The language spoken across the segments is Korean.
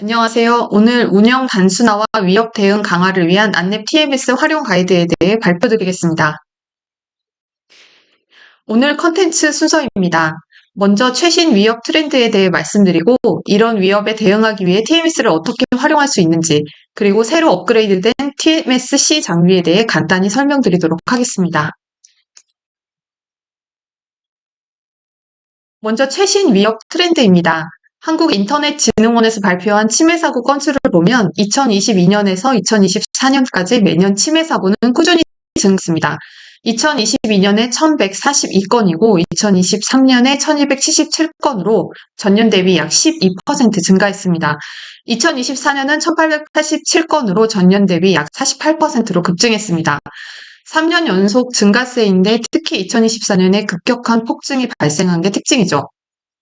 안녕하세요. 오늘 운영 단순화와 위협 대응 강화를 위한 안랩 TMS 활용 가이드에 대해 발표드리겠습니다. 오늘 컨텐츠 순서입니다. 먼저 최신 위협 트렌드에 대해 말씀드리고, 이런 위협에 대응하기 위해 TMS를 어떻게 활용할 수 있는지, 그리고 새로 업그레이드된 TMS-C 장비에 대해 간단히 설명드리도록 하겠습니다. 먼저 최신 위협 트렌드입니다. 한국인터넷진흥원에서 발표한 침해 사고 건수를 보면 2022년에서 2024년까지 매년 침해 사고는 꾸준히 증가했습니다. 2022년에 1142건이고 2023년에 1277건으로 전년 대비 약 12% 증가했습니다. 2024년은 1887건으로 전년 대비 약 48%로 급증했습니다. 3년 연속 증가세인데 특히 2024년에 급격한 폭증이 발생한 게 특징이죠.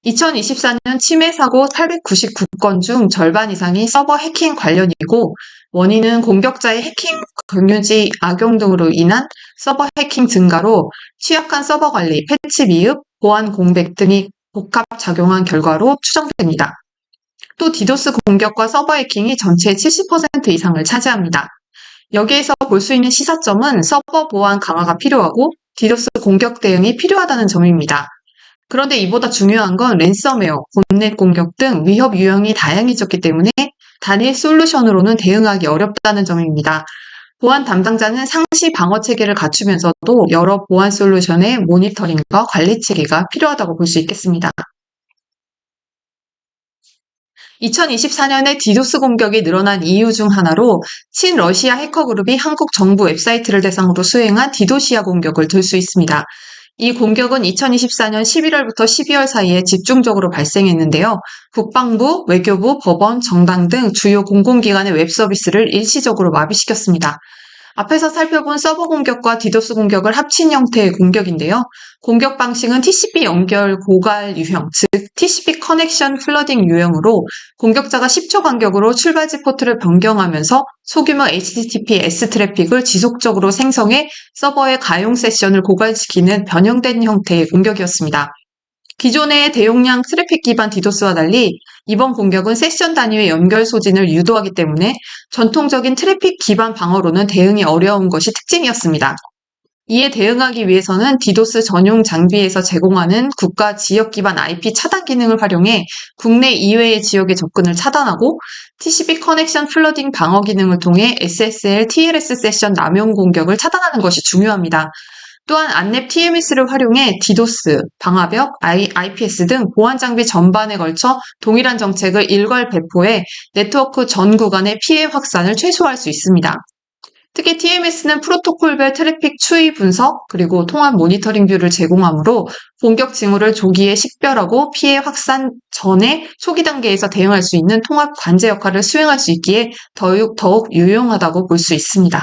2024년 침해 사고 899건 중 절반 이상이 서버 해킹 관련이고, 원인은 공격자의 해킹 경유지 악용 등으로 인한 서버 해킹 증가로 취약한 서버 관리, 패치 미흡, 보안 공백 등이 복합 작용한 결과로 추정됩니다. 또 디도스 공격과 서버 해킹이 전체의 70% 이상을 차지합니다. 여기에서 볼 수 있는 시사점은 서버 보안 강화가 필요하고 디도스 공격 대응이 필요하다는 점입니다. 그런데 이보다 중요한 건 랜섬웨어, 봇넷 공격 등 위협 유형이 다양해졌기 때문에 단일 솔루션으로는 대응하기 어렵다는 점입니다. 보안 담당자는 상시 방어 체계를 갖추면서도 여러 보안 솔루션의 모니터링과 관리 체계가 필요하다고 볼 수 있겠습니다. 2024년에 디도스 공격이 늘어난 이유 중 하나로 친러시아 해커 그룹이 한국 정부 웹사이트를 대상으로 수행한 디도시아 공격을 들 수 있습니다. 이 공격은 2024년 11월부터 12월 사이에 집중적으로 발생했는데요. 국방부, 외교부, 법원, 정당 등 주요 공공기관의 웹 서비스를 일시적으로 마비시켰습니다. 앞에서 살펴본 서버 공격과 디도스 공격을 합친 형태의 공격인데요. 공격 방식은 TCP 연결 고갈 유형, 즉 TCP 커넥션 플러딩 유형으로 공격자가 10초 간격으로 출발지 포트를 변경하면서 소규모 HTTPS 트래픽을 지속적으로 생성해 서버의 가용 세션을 고갈시키는 변형된 형태의 공격이었습니다. 기존의 대용량 트래픽 기반 디도스와 달리 이번 공격은 세션 단위의 연결 소진을 유도하기 때문에 전통적인 트래픽 기반 방어로는 대응이 어려운 것이 특징이었습니다. 이에 대응하기 위해서는 디도스 전용 장비에서 제공하는 국가 지역 기반 IP 차단 기능을 활용해 국내 이외의 지역의 접근을 차단하고 TCP 커넥션 플러딩 방어 기능을 통해 SSL, TLS 세션 남용 공격을 차단하는 것이 중요합니다. 또한 안랩 TMS를 활용해 디도스, 방화벽, IPS 등 보안 장비 전반에 걸쳐 동일한 정책을 일괄 배포해 네트워크 전 구간의 피해 확산을 최소화할 수 있습니다. 특히 TMS는 프로토콜별 트래픽 추이 분석 그리고 통합 모니터링 뷰를 제공하므로 공격 징후를 조기에 식별하고 피해 확산 전에 초기 단계에서 대응할 수 있는 통합 관제 역할을 수행할 수 있기에 더욱 유용하다고 볼 수 있습니다.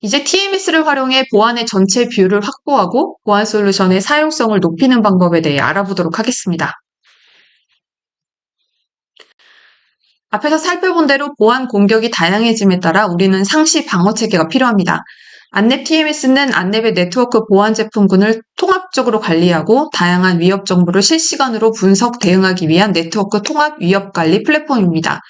이제 TMS를 활용해 보안의 전체 뷰를 확보하고 보안 솔루션의 사용성을 높이는 방법에 대해 알아보도록 하겠습니다. 앞에서 살펴본 대로 보안 공격이 다양해짐에 따라 우리는 상시 방어 체계가 필요합니다. 안랩 TMS는 안랩의 네트워크 보안 제품군을 통합적으로 관리하고 다양한 위협 정보를 실시간으로 분석 대응하기 위한 네트워크 통합 위협 관리 플랫폼입니다.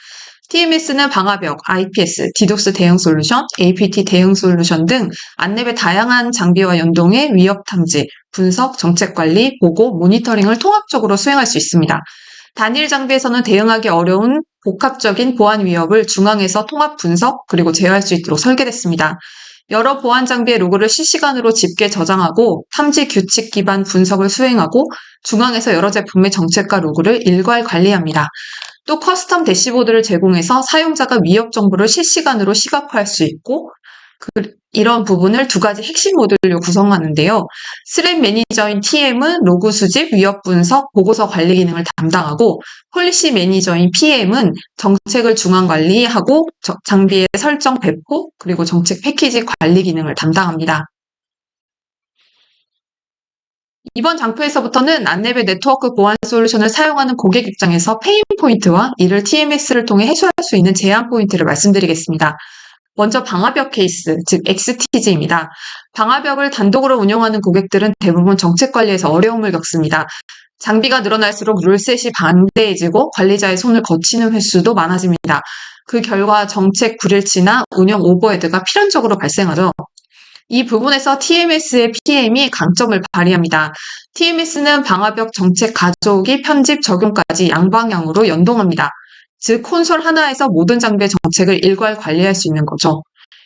TMS는 방화벽, IPS, 디도스 대응 솔루션, APT 대응 솔루션 등 안랩의 다양한 장비와 연동해 위협 탐지, 분석, 정책 관리, 보고, 모니터링을 통합적으로 수행할 수 있습니다. 단일 장비에서는 대응하기 어려운 복합적인 보안 위협을 중앙에서 통합 분석 그리고 제어할 수 있도록 설계됐습니다. 여러 보안 장비의 로그를 실시간으로 집계 저장하고 탐지 규칙 기반 분석을 수행하고 중앙에서 여러 제품의 정책과 로그를 일괄 관리합니다. 또 커스텀 대시보드를 제공해서 사용자가 위협 정보를 실시간으로 시각화할 수 있고 이런 부분을 두 가지 핵심 모듈로 구성하는데요. 스랩 매니저인 TM은 로그 수집, 위협 분석, 보고서 관리 기능을 담당하고 폴리시 매니저인 PM은 정책을 중앙 관리하고 장비의 설정 배포 그리고 정책 패키지 관리 기능을 담당합니다. 이번 장표에서부터는 안랩의 네트워크 보안 솔루션을 사용하는 고객 입장에서 페인 포인트와 이를 TMS를 통해 해소할 수 있는 제한 포인트를 말씀드리겠습니다. 먼저 방화벽 케이스, 즉 XTG입니다. 방화벽을 단독으로 운영하는 고객들은 대부분 정책 관리에서 어려움을 겪습니다. 장비가 늘어날수록 룰셋이 방대해지고 관리자의 손을 거치는 횟수도 많아집니다. 그 결과 정책 불일치나 운영 오버헤드가 필연적으로 발생하죠. 이 부분에서 TMS의 PM이 강점을 발휘합니다. TMS는 방화벽 정책 가져오기, 편집, 적용까지 양방향으로 연동합니다. 즉 콘솔 하나에서 모든 장비의 정책을 일괄 관리할 수 있는 거죠.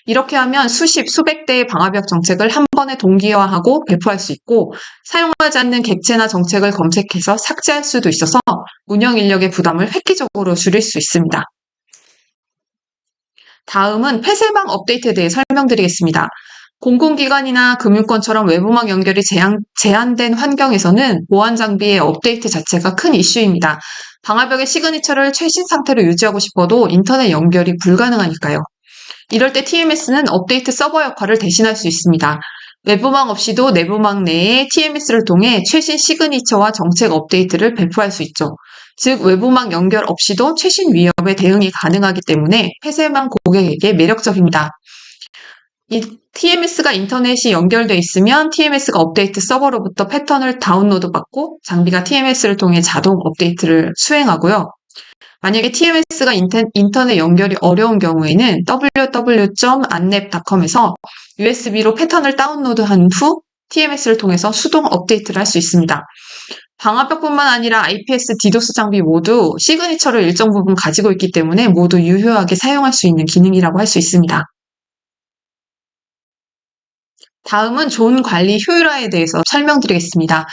이렇게 하면 수십, 수백 대의 방화벽 정책을 한 번에 동기화하고 배포할 수 있고 사용하지 않는 객체나 정책을 검색해서 삭제할 수도 있어서 운영 인력의 부담을 획기적으로 줄일 수 있습니다. 다음은 폐쇄망 업데이트에 대해 설명드리겠습니다. 공공기관이나 금융권처럼 외부망 연결이 제한된 환경에서는 보안 장비의 업데이트 자체가 큰 이슈입니다. 방화벽의 시그니처를 최신 상태로 유지하고 싶어도 인터넷 연결이 불가능하니까요. 이럴 때 TMS는 업데이트 서버 역할을 대신할 수 있습니다. 외부망 없이도 내부망 내에 TMS를 통해 최신 시그니처와 정책 업데이트를 배포할 수 있죠. 즉 외부망 연결 없이도 최신 위협에 대응이 가능하기 때문에 폐쇄망 고객에게 매력적입니다. 이 TMS가 인터넷이 연결돼 있으면 TMS가 업데이트 서버로부터 패턴을 다운로드 받고 장비가 TMS를 통해 자동 업데이트를 수행하고요. 만약에 TMS가 인터넷 연결이 어려운 경우에는 www.annap.com에서 USB로 패턴을 다운로드한 후 TMS를 통해서 수동 업데이트를 할 수 있습니다. 방화벽뿐만 아니라 IPS, DDoS 장비 모두 시그니처를 일정 부분 가지고 있기 때문에 모두 유효하게 사용할 수 있는 기능이라고 할 수 있습니다. 다음은 존 관리 효율화에 대해서 설명드리겠습니다.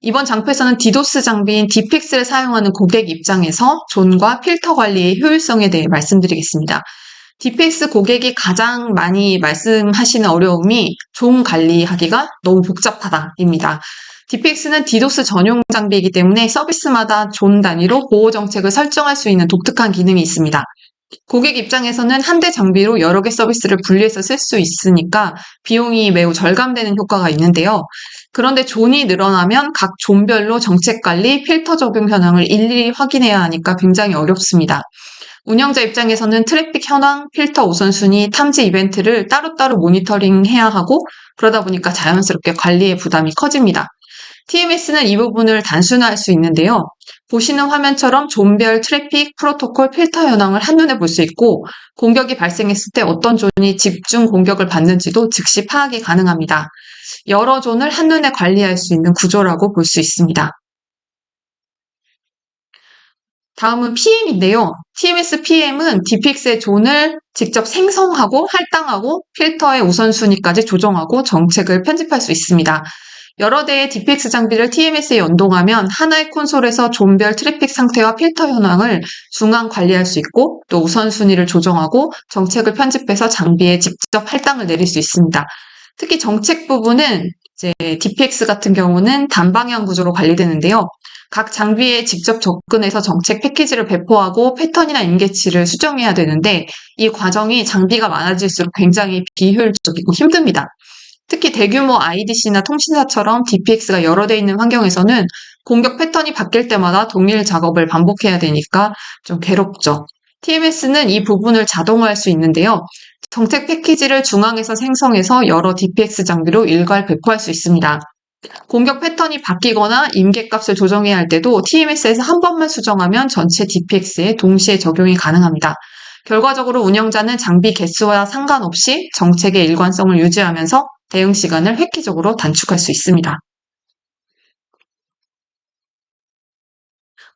이번 장표에서는 디도스 장비인 디픽스를 사용하는 고객 입장에서 존과 필터 관리의 효율성에 대해 말씀드리겠습니다. 디픽스 고객이 가장 많이 말씀하시는 어려움이 존 관리하기가 너무 복잡하다입니다. 디픽스는 디도스 전용 장비이기 때문에 서비스마다 존 단위로 보호 정책을 설정할 수 있는 독특한 기능이 있습니다. 고객 입장에서는 한 대 장비로 여러 개 서비스를 분리해서 쓸 수 있으니까 비용이 매우 절감되는 효과가 있는데요. 그런데 존이 늘어나면 각 존별로 정책 관리, 필터 적용 현황을 일일이 확인해야 하니까 굉장히 어렵습니다. 운영자 입장에서는 트래픽 현황, 필터 우선순위, 탐지 이벤트를 따로따로 모니터링해야 하고 그러다 보니까 자연스럽게 관리의 부담이 커집니다. TMS는 이 부분을 단순화할 수 있는데요. 보시는 화면처럼 존별 트래픽, 프로토콜, 필터 현황을 한눈에 볼 수 있고 공격이 발생했을 때 어떤 존이 집중 공격을 받는지도 즉시 파악이 가능합니다. 여러 존을 한눈에 관리할 수 있는 구조라고 볼 수 있습니다. 다음은 PM인데요. TMS PM은 DPX의 존을 직접 생성하고 할당하고 필터의 우선순위까지 조정하고 정책을 편집할 수 있습니다. 여러 대의 DPX 장비를 TMS에 연동하면 하나의 콘솔에서 존별 트래픽 상태와 필터 현황을 중앙 관리할 수 있고 또 우선순위를 조정하고 정책을 편집해서 장비에 직접 할당을 내릴 수 있습니다. 특히 정책 부분은 이제 DPX 같은 경우는 단방향 구조로 관리되는데요. 각 장비에 직접 접근해서 정책 패키지를 배포하고 패턴이나 임계치를 수정해야 되는데 이 과정이 장비가 많아질수록 굉장히 비효율적이고 힘듭니다. 특히 대규모 IDC나 통신사처럼 DPX가 여러 대 있는 환경에서는 공격 패턴이 바뀔 때마다 동일 작업을 반복해야 되니까 좀 괴롭죠. TMS는 이 부분을 자동화할 수 있는데요. 정책 패키지를 중앙에서 생성해서 여러 DPX 장비로 일괄 배포할 수 있습니다. 공격 패턴이 바뀌거나 임계값을 조정해야 할 때도 TMS에서 한 번만 수정하면 전체 DPX에 동시에 적용이 가능합니다. 결과적으로 운영자는 장비 개수와 상관없이 정책의 일관성을 유지하면서 대응 시간을 획기적으로 단축할 수 있습니다.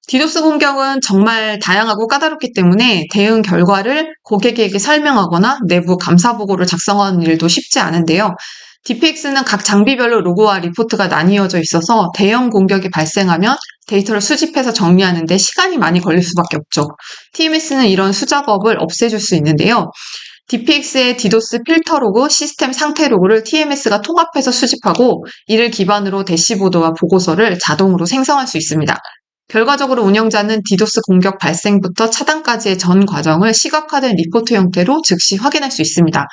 디도스 공격은 정말 다양하고 까다롭기 때문에 대응 결과를 고객에게 설명하거나 내부 감사 보고를 작성하는 일도 쉽지 않은데요. DPX는 각 장비별로 로고와 리포트가 나뉘어져 있어서 대형 공격이 발생하면 데이터를 수집해서 정리하는 데 시간이 많이 걸릴 수밖에 없죠. TMS는 이런 수작업을 없애줄 수 있는데요. DPX의 디도스 필터 로그, 시스템 상태 로그를 TMS가 통합해서 수집하고 이를 기반으로 대시보드와 보고서를 자동으로 생성할 수 있습니다. 결과적으로 운영자는 디도스 공격 발생부터 차단까지의 전 과정을 시각화된 리포트 형태로 즉시 확인할 수 있습니다.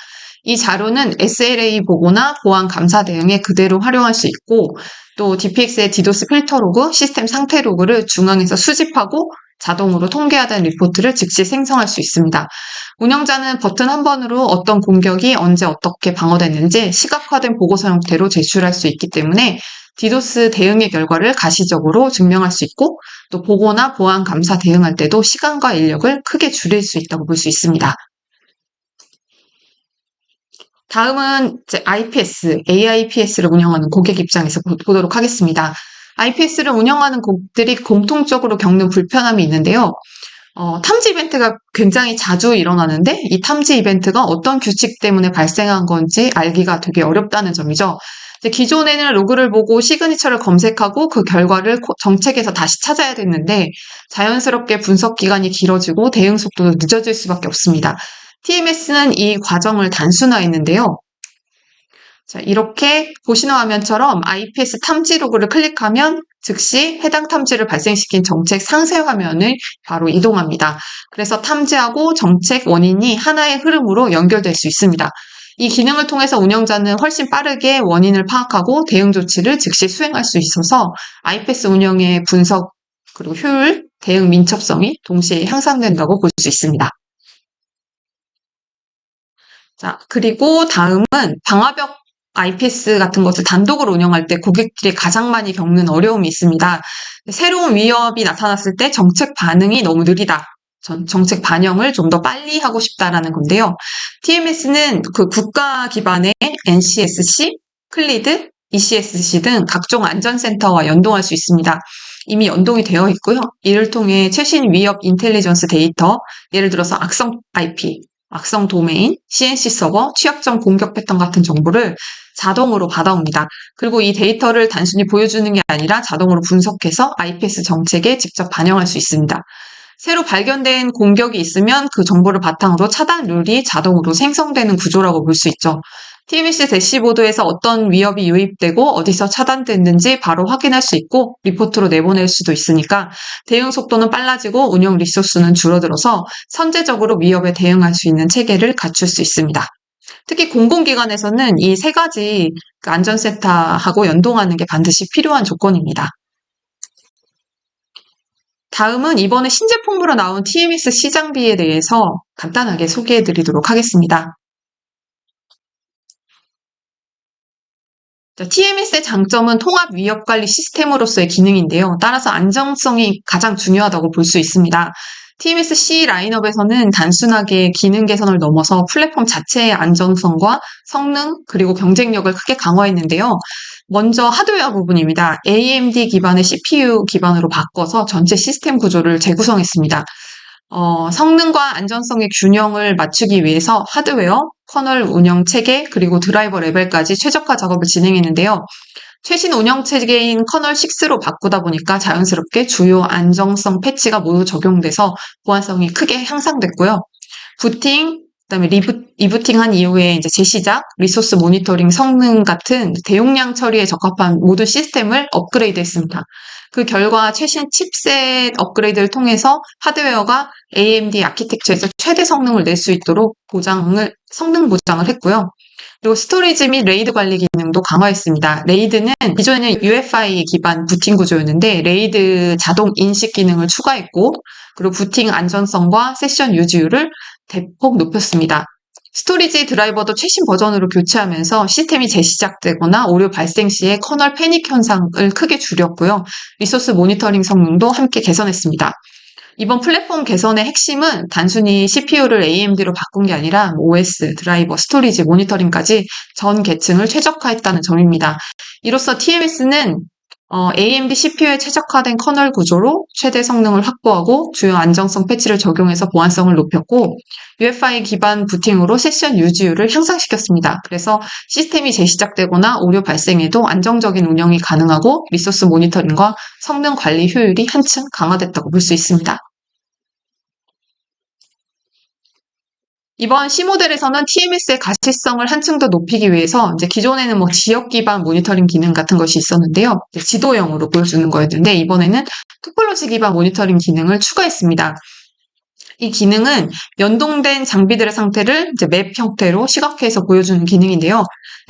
이 자료는 SLA 보고나 보안 감사 대응에 그대로 활용할 수 있고 또 DPX의 디도스 필터 로그, 시스템 상태 로그를 중앙에서 수집하고 자동으로 통계화된 리포트를 즉시 생성할 수 있습니다. 운영자는 버튼 한 번으로 어떤 공격이 언제 어떻게 방어됐는지 시각화된 보고서 형태로 제출할 수 있기 때문에 디도스 대응의 결과를 가시적으로 증명할 수 있고 또 보고나 보안 감사 대응할 때도 시간과 인력을 크게 줄일 수 있다고 볼 수 있습니다. 다음은 이제 IPS, AIPS를 운영하는 고객 입장에서 보도록 하겠습니다. IPS를 운영하는 곳들이 공통적으로 겪는 불편함이 있는데요. 탐지 이벤트가 굉장히 자주 일어나는데 이 탐지 이벤트가 어떤 규칙 때문에 발생한 건지 알기가 되게 어렵다는 점이죠. 이제 기존에는 로그를 보고 시그니처를 검색하고 그 결과를 정책에서 다시 찾아야 됐는데 자연스럽게 분석 기간이 길어지고 대응 속도도 늦어질 수밖에 없습니다. TMS는 이 과정을 단순화했는데요. 자, 이렇게 보시는 화면처럼 IPS 탐지 로그를 클릭하면 즉시 해당 탐지를 발생시킨 정책 상세 화면을 바로 이동합니다. 그래서 탐지하고 정책 원인이 하나의 흐름으로 연결될 수 있습니다. 이 기능을 통해서 운영자는 훨씬 빠르게 원인을 파악하고 대응 조치를 즉시 수행할 수 있어서 IPS 운영의 분석 그리고 효율, 대응 민첩성이 동시에 향상된다고 볼 수 있습니다. 자, 그리고 다음은 방화벽 IPS 같은 것을 단독으로 운영할 때 고객들이 가장 많이 겪는 어려움이 있습니다. 새로운 위협이 나타났을 때 정책 반응이 너무 느리다. 정책 반영을 좀 더 빨리 하고 싶다라는 건데요. TMS는 그 국가 기반의 NCSC, 클리드, ECSC 등 각종 안전센터와 연동할 수 있습니다. 이미 연동이 되어 있고요. 이를 통해 최신 위협 인텔리전스 데이터, 예를 들어서 악성 IP, 악성 도메인, CNC 서버, 취약점 공격 패턴 같은 정보를 자동으로 받아옵니다. 그리고 이 데이터를 단순히 보여주는 게 아니라 자동으로 분석해서 IPS 정책에 직접 반영할 수 있습니다. 새로 발견된 공격이 있으면 그 정보를 바탕으로 차단 룰이 자동으로 생성되는 구조라고 볼 수 있죠. TMS 대시보드에서 어떤 위협이 유입되고 어디서 차단됐는지 바로 확인할 수 있고 리포트로 내보낼 수도 있으니까 대응 속도는 빨라지고 운영 리소스는 줄어들어서 선제적으로 위협에 대응할 수 있는 체계를 갖출 수 있습니다. 특히 공공기관에서는 이 세 가지 안전센터하고 연동하는 게 반드시 필요한 조건입니다. 다음은 이번에 신제품으로 나온 TMS 시장비에 대해서 간단하게 소개해 드리도록 하겠습니다. TMS의 장점은 통합 위협 관리 시스템으로서의 기능인데요. 따라서 안정성이 가장 중요하다고 볼 수 있습니다. TMS C 라인업에서는 단순하게 기능 개선을 넘어서 플랫폼 자체의 안정성과 성능 그리고 경쟁력을 크게 강화했는데요. 먼저 하드웨어 부분입니다. AMD 기반의 CPU 기반으로 바꿔서 전체 시스템 구조를 재구성했습니다. 성능과 안전성의 균형을 맞추기 위해서 하드웨어, 커널 운영 체계, 그리고 드라이버 레벨까지 최적화 작업을 진행했는데요. 최신 운영 체계인 커널 6로 바꾸다 보니까 자연스럽게 주요 안정성 패치가 모두 적용돼서 보안성이 크게 향상됐고요. 부팅, 그다음에 리부팅한 이후에 이제 재시작, 리소스 모니터링 성능 같은 대용량 처리에 적합한 모든 시스템을 업그레이드했습니다. 그 결과 최신 칩셋 업그레이드를 통해서 하드웨어가 AMD 아키텍처에서 최대 성능을 낼 수 있도록 성능 보장을 했고요. 그리고 스토리지 및 레이드 관리 기능도 강화했습니다. 레이드는 기존에는 UEFI 기반 부팅 구조였는데 레이드 자동 인식 기능을 추가했고 그리고 부팅 안전성과 세션 유지율을 대폭 높였습니다. 스토리지 드라이버도 최신 버전으로 교체하면서 시스템이 재시작되거나 오류 발생 시에 커널 패닉 현상을 크게 줄였고요. 리소스 모니터링 성능도 함께 개선했습니다. 이번 플랫폼 개선의 핵심은 단순히 CPU를 AMD로 바꾼 게 아니라 OS, 드라이버, 스토리지, 모니터링까지 전 계층을 최적화했다는 점입니다. 이로써 TMS는 AMD CPU에 최적화된 커널 구조로 최대 성능을 확보하고 주요 안정성 패치를 적용해서 보안성을 높였고 UEFI 기반 부팅으로 세션 유지율을 향상시켰습니다. 그래서 시스템이 재시작되거나 오류 발생에도 안정적인 운영이 가능하고 리소스 모니터링과 성능 관리 효율이 한층 강화됐다고 볼 수 있습니다. 이번 C 모델에서는 TMS의 가시성을 한층 더 높이기 위해서 이제 기존에는 뭐 지역 기반 모니터링 기능 같은 것이 있었는데요. 지도형으로 보여주는 거였는데 이번에는 토폴로지 기반 모니터링 기능을 추가했습니다. 이 기능은 연동된 장비들의 상태를 이제 맵 형태로 시각화해서 보여주는 기능인데요.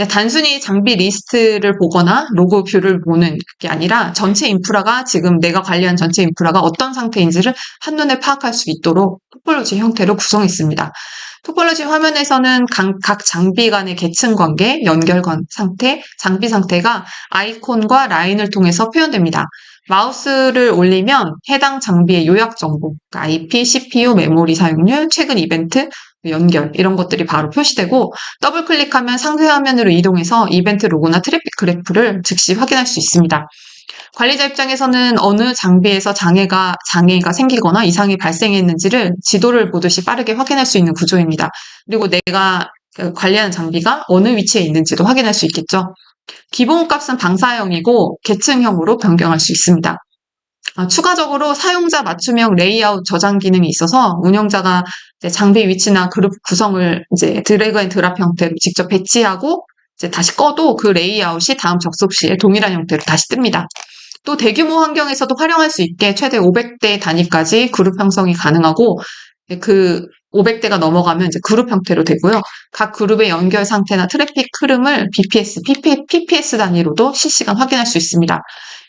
단순히 장비 리스트를 보거나 로그 뷰를 보는 게 아니라 전체 인프라가 지금 내가 관리한 전체 인프라가 어떤 상태인지를 한눈에 파악할 수 있도록 토폴로지 형태로 구성했습니다. 토폴로지 화면에서는 각 장비 간의 계층 관계, 연결 상태, 장비 상태가 아이콘과 라인을 통해서 표현됩니다. 마우스를 올리면 해당 장비의 요약 정보, 그러니까 IP, CPU, 메모리 사용률, 최근 이벤트, 연결 이런 것들이 바로 표시되고 더블 클릭하면 상세 화면으로 이동해서 이벤트 로고나 트래픽 그래프를 즉시 확인할 수 있습니다. 관리자 입장에서는 어느 장비에서 장애가 생기거나 이상이 발생했는지를 지도를 보듯이 빠르게 확인할 수 있는 구조입니다. 그리고 내가 관리하는 장비가 어느 위치에 있는지도 확인할 수 있겠죠. 기본값은 방사형이고 계층형으로 변경할 수 있습니다. 추가적으로 사용자 맞춤형 레이아웃 저장 기능이 있어서 운영자가 장비 위치나 그룹 구성을 이제 드래그 앤 드랍 형태로 직접 배치하고 이제 다시 꺼도 그 레이아웃이 다음 접속 시에 동일한 형태로 다시 뜹니다. 또 대규모 환경에서도 활용할 수 있게 최대 500대 단위까지 그룹 형성이 가능하고 그 500대가 넘어가면 이제 그룹 형태로 되고요. 각 그룹의 연결 상태나 트래픽 흐름을 BPS, PPS 단위로도 실시간 확인할 수 있습니다.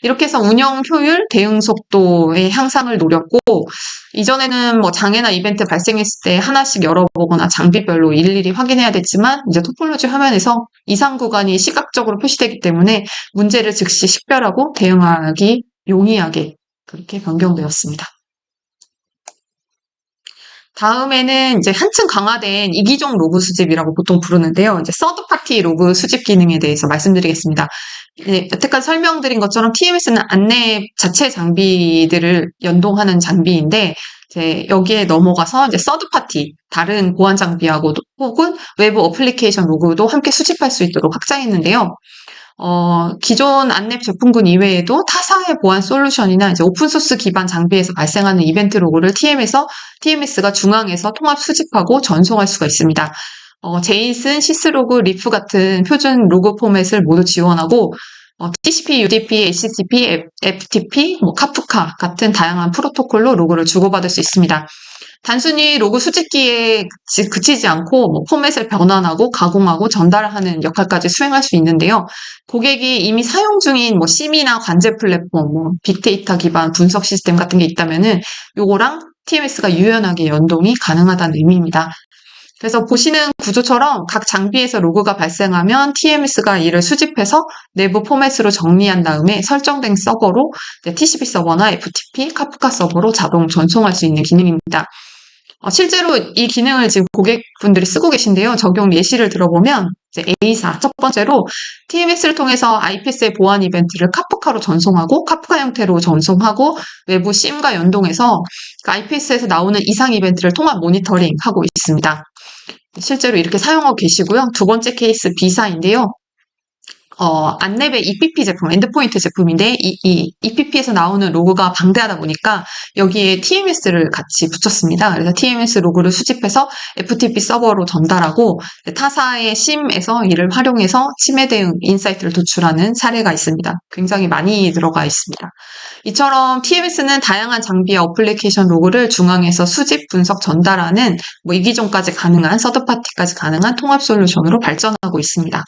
이렇게 해서 운영 효율, 대응 속도의 향상을 노렸고 이전에는 뭐 장애나 이벤트 발생했을 때 하나씩 열어보거나 장비별로 일일이 확인해야 됐지만 이제 토폴로지 화면에서 이상 구간이 시각적으로 표시되기 때문에 문제를 즉시 식별하고 대응하기 용이하게 그렇게 변경되었습니다. 다음에는 이제 한층 강화된 이기종 로그 수집이라고 보통 부르는데요. 이제 서드 파티 로그 수집 기능에 대해서 말씀드리겠습니다. 여태까지 설명드린 것처럼 TMS는 안내 자체 장비들을 연동하는 장비인데 이제 여기에 넘어가서 이제 서드 파티 다른 보안 장비하고 혹은 외부 어플리케이션 로그도 함께 수집할 수 있도록 확장했는데요. 기존 안랩 제품군 이외에도 타사의 보안 솔루션이나 이제 오픈소스 기반 장비에서 발생하는 이벤트 로그를 TMS가 중앙에서 통합 수집하고 전송할 수가 있습니다. 제이슨, 시스로그, 리프 같은 표준 로그 포맷을 모두 지원하고 TCP, UDP, HTTP, FTP, 카프카 같은 다양한 프로토콜로 로그를 주고받을 수 있습니다. 단순히 로그 수집기에 그치지 않고 포맷을 변환하고 가공하고 전달하는 역할까지 수행할 수 있는데요. 고객이 이미 사용 중인 심이나 관제 플랫폼, 빅데이터 기반 분석 시스템 같은 게 있다면은 요거랑 TMS가 유연하게 연동이 가능하다는 의미입니다. 그래서 보시는 구조처럼 각 장비에서 로그가 발생하면 TMS가 이를 수집해서 내부 포맷으로 정리한 다음에 설정된 서버로 TCP 서버나 FTP, 카프카 서버로 자동 전송할 수 있는 기능입니다. 실제로 이 기능을 지금 고객분들이 쓰고 계신데요. 적용 예시를 들어보면 이제 A사 첫 번째로 TMS를 통해서 IPS의 보안 이벤트를 카프카로 전송하고 카프카 형태로 전송하고 외부 SIM과 연동해서 IPS에서 나오는 이상 이벤트를 통합 모니터링하고 있습니다. 실제로 이렇게 사용하고 계시고요. 두 번째 케이스 B사인데요. 안랩의 EPP 제품, 엔드포인트 제품인데 이 EPP에서 나오는 로그가 방대하다 보니까 여기에 TMS를 같이 붙였습니다. 그래서 TMS 로그를 수집해서 FTP 서버로 전달하고 타사의 SIM에서 이를 활용해서 침해 대응 인사이트를 도출하는 사례가 있습니다. 굉장히 많이 들어가 있습니다. 이처럼 TMS는 다양한 장비와 어플리케이션 로그를 중앙에서 수집, 분석, 전달하는 이기종까지 가능한 서드파티까지 가능한 통합 솔루션으로 발전하고 있습니다.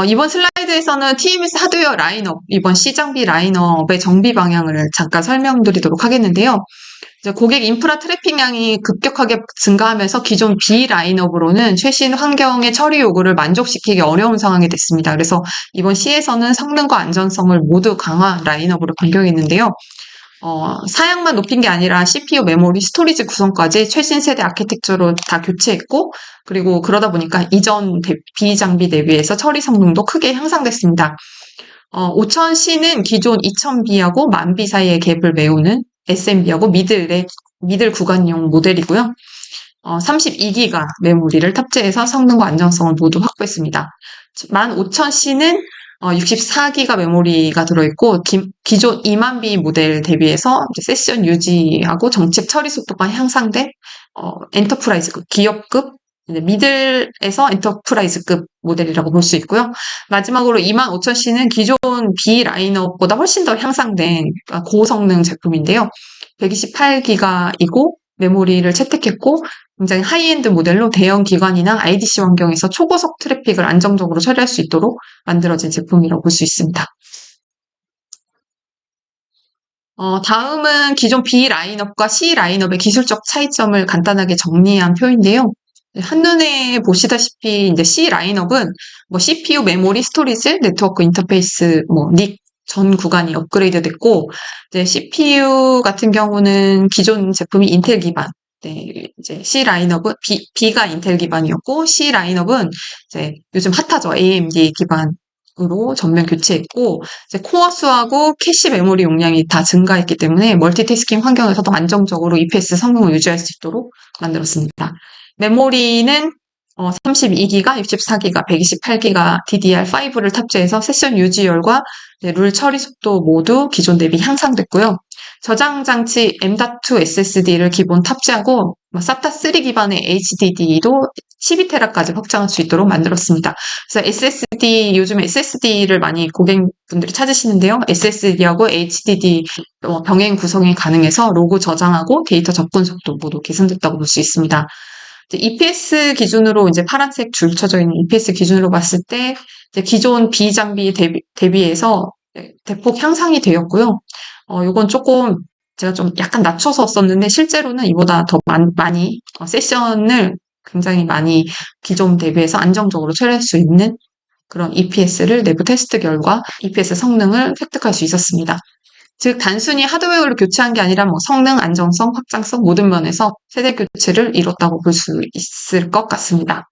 이번 슬라이드에서는 TMS 하드웨어 라인업, 이번 C장비 라인업의 정비 방향을 잠깐 설명드리도록 하겠는데요. 이제 고객 인프라 트래픽량이 급격하게 증가하면서 기존 B 라인업으로는 최신 환경의 처리 요구를 만족시키기 어려운 상황이 됐습니다. 그래서 이번 C에서는 성능과 안전성을 모두 강화 라인업으로 변경했는데요. 사양만 높인 게 아니라 CPU, 메모리, 스토리지 구성까지 최신 세대 아키텍처로 다 교체했고 그리고 그러다 보니까 이전 B 장비 대비해서 처리 성능도 크게 향상됐습니다. 5000C는 기존 2000B하고 10,000B 사이의 갭을 메우는 SMB하고 미들 구간용 모델이고요. 32기가 메모리를 탑재해서 성능과 안정성을 모두 확보했습니다. 15000C는 64기가 메모리가 들어있고 기존 20,000B 모델 대비해서 세션 유지하고 정책 처리 속도가 향상된 엔터프라이즈급, 기업급, 미들에서 엔터프라이즈급 모델이라고 볼 수 있고요. 마지막으로 25,000C는 기존 B 라인업보다 훨씬 더 향상된 고성능 제품인데요. 128기가이고 메모리를 채택했고 굉장히 하이엔드 모델로 대형 기관이나 IDC 환경에서 초고속 트래픽을 안정적으로 처리할 수 있도록 만들어진 제품이라고 볼 수 있습니다. 다음은 기존 B 라인업과 C 라인업의 기술적 차이점을 간단하게 정리한 표인데요. 한눈에 보시다시피 이제 C 라인업은 뭐 CPU, 메모리, 스토리지, 네트워크 인터페이스, 뭐 닉 전 구간이 업그레이드 됐고, 이제 CPU 같은 경우는 기존 제품이 인텔 기반, 네, 이제 C 라인업은 B가 인텔 기반이었고, C 라인업은 이제 요즘 핫하죠. AMD 기반으로 전면 교체했고, 이제 코어 수하고 캐시 메모리 용량이 다 증가했기 때문에 멀티태스킹 환경에서도 안정적으로 EPS 성능을 유지할 수 있도록 만들었습니다. 메모리는 32기가, 64기가, 128기가 DDR5를 탑재해서 세션 유지열과 룰 처리 속도 모두 기존 대비 향상됐고요. 저장 장치 M.2 SSD를 기본 탑재하고 SATA3 기반의 HDD도 12테라까지 확장할 수 있도록 만들었습니다. 그래서 SSD, 요즘 SSD를 많이 고객분들이 찾으시는데요. SSD하고 HDD 병행 구성이 가능해서 로그 저장하고 데이터 접근 속도 모두 개선됐다고 볼 수 있습니다. EPS 기준으로 이제 파란색 줄 쳐져 있는 EPS 기준으로 봤을 때 이제 기존 B 장비 대비해서 대폭 향상이 되었고요. 요건 조금 제가 좀 약간 낮춰서 썼는데 실제로는 이보다 더 많이 세션을 굉장히 많이 기존 대비해서 안정적으로 처리할 수 있는 그런 EPS를 내부 테스트 결과 EPS 성능을 획득할 수 있었습니다. 즉 단순히 하드웨어를 교체한 게 아니라 뭐 성능, 안정성, 확장성 모든 면에서 세대 교체를 이뤘다고 볼 수 있을 것 같습니다.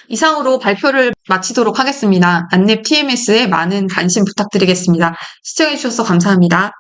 이상으로 발표를 마치도록 하겠습니다. 안랩 TMS에 많은 관심 부탁드리겠습니다. 시청해주셔서 감사합니다.